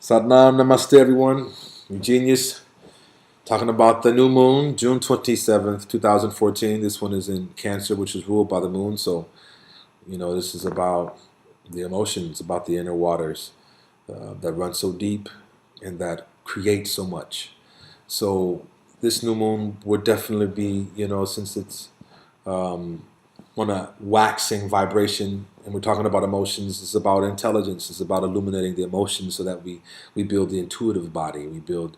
Satnam, namaste, everyone. Genius. Talking about the new moon, June 27th, 2014. This one is in Cancer, which is ruled by the moon. So, this is about the emotions, about the inner waters that run so deep and that create so much. So, this new moon would definitely be, since it's um, on a waxing vibration, and we're talking about emotions. It's about intelligence. It's about illuminating the emotions so that we build the intuitive body. We build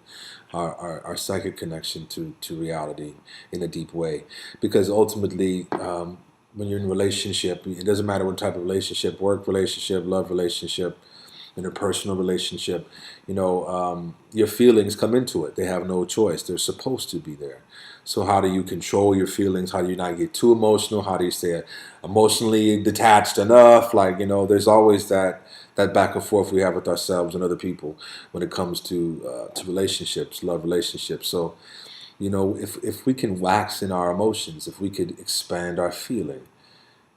our psychic connection to reality in a deep way. Because ultimately, when you're in a relationship, it doesn't matter what type of relationship, work relationship, love relationship, interpersonal relationship, your feelings come into it. They have no choice. They're supposed to be there. So how do you control your feelings? How do you not get too emotional? How do you stay emotionally detached enough? There's always that back and forth we have with ourselves and other people when it comes to relationships, love relationships. So, if we can wax in our emotions, if we could expand our feeling,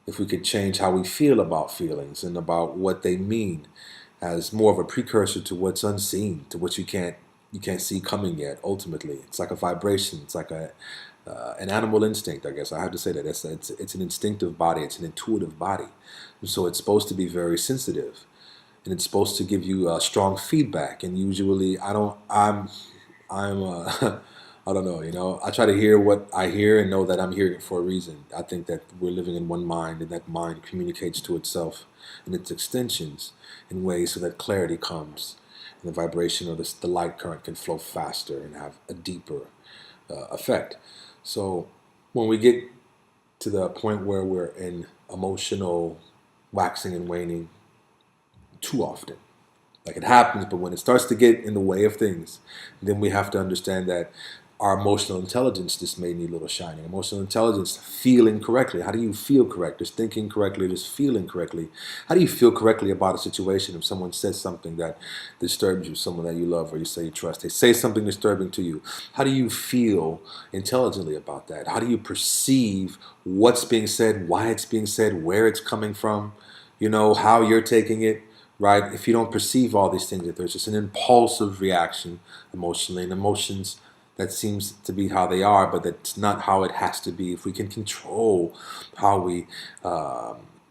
if we could change how we feel about feelings and about what they mean as more of a precursor to what's unseen, to what you can't see coming yet. Ultimately, it's like a vibration. It's like an animal instinct. I guess I have to say that it's an instinctive body. It's an intuitive body, and so it's supposed to be very sensitive, and it's supposed to give you strong feedback. And usually, I'm I don't know. I try to hear what I hear and know that I'm hearing it for a reason. I think that we're living in one mind, and that mind communicates to itself and its extensions in ways so that clarity comes, and the vibration of the light current can flow faster and have a deeper effect. So when we get to the point where we're in emotional waxing and waning too often, like it happens, but when it starts to get in the way of things, then we have to understand that our emotional intelligence just may need a little shining. Emotional intelligence, feeling correctly. How do you feel correct? Just thinking correctly, just feeling correctly. How do you feel correctly about a situation if someone says something that disturbs you, someone that you love or you say you trust? They say something disturbing to you. How do you feel intelligently about that? How do you perceive what's being said, why it's being said, where it's coming from, how you're taking it? Right? If you don't perceive all these things, if there's just an impulsive reaction emotionally, and emotions, that seems to be how they are, but that's not how it has to be. If we can control how we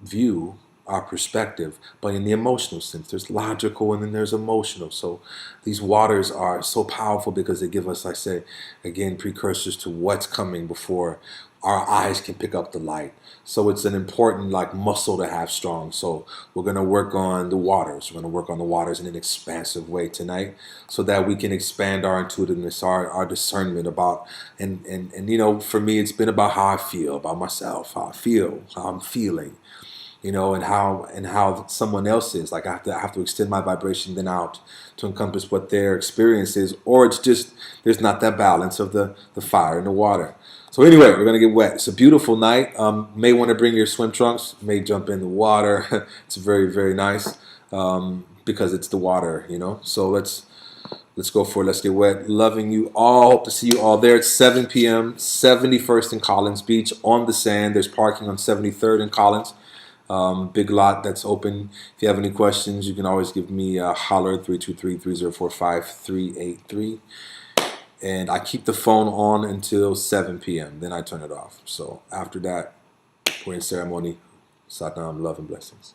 view our perspective, but in the emotional sense, there's logical and then there's emotional. So these waters are so powerful because they give us, I say, again, precursors to what's coming before our eyes can pick up the light. So it's an important muscle to have strong. So we're going to work on the waters. We're going to work on the waters in an expansive way tonight so that we can expand our intuitiveness, our discernment about, and for me, it's been about how I feel about myself, how I feel, how I'm feeling, and how someone else is. Like I have to extend my vibration then out to encompass what their experience is, or it's just there's not that balance of the fire and the water. So anyway, we're gonna get wet. It's a beautiful night. May want to bring your swim trunks. May jump in the water. It's very very nice because it's the water. So let's go for it. Let's get wet. Loving you all. Hope to see you all there at 7 p.m. 71st and Collins Beach on the sand. There's parking on 73rd and Collins. Big lot that's open. If you have any questions, you can always give me a holler 323-3045-383. And I keep the phone on until 7 p.m. Then I turn it off. So after that, we're in ceremony. Satnam, love and blessings.